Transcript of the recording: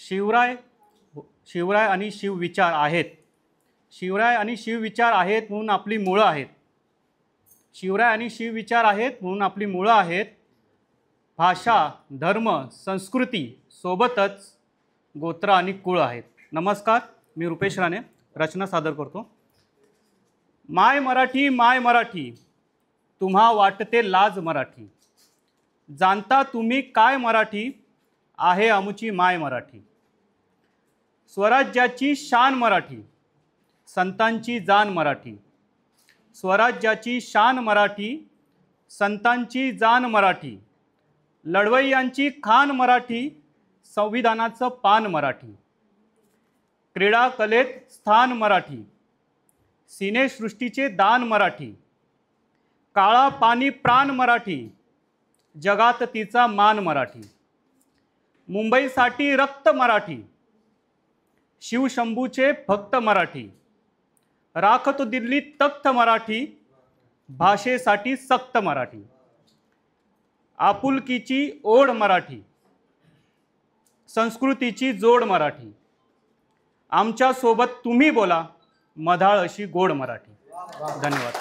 शिवराय शिवराय आणि शिवविचार आहेत. शिवराय आणि शिवविचार आहेत म्हणून आपली मुळं आहेत. शिवराय आणि शिवविचार आहेत म्हणून आपली मुळं आहेत. भाषा, धर्म, संस्कृती सोबतच गोत्र आणि कुळ आहेत. नमस्कार, मी रुपेश राणे रचना सादर करतो. माय मराठी माय मराठी, तुम्हा वाटते लाज मराठी. जाणता तुम्ही काय मराठी, आहे आमुची माय मराठी. स्वराज्याची शान मराठी, संतांची जाण मराठी. स्वराज्याची शान मराठी, संतांची जाण मराठी. लढवय्यांची खान मराठी, संविधानाचं पान मराठी. क्रीडा कलेत स्थान मराठी, सिनेसृष्टीचे दान मराठी. काळा पाणी प्राण मराठी, जगात तिचा मान मराठी. मुंबईसाठी रक्त मराठी, शिवशंभूचे भक्त मराठी. राखतो दिल्ली तख्त मराठी, भाषेसाठी सक्त मराठी. आपुलकीची ओढ मराठी, संस्कृतीची जोड मराठी. आमच्या सोबत तुम्ही बोला, मधाळ अशी गोड मराठी. धन्यवाद.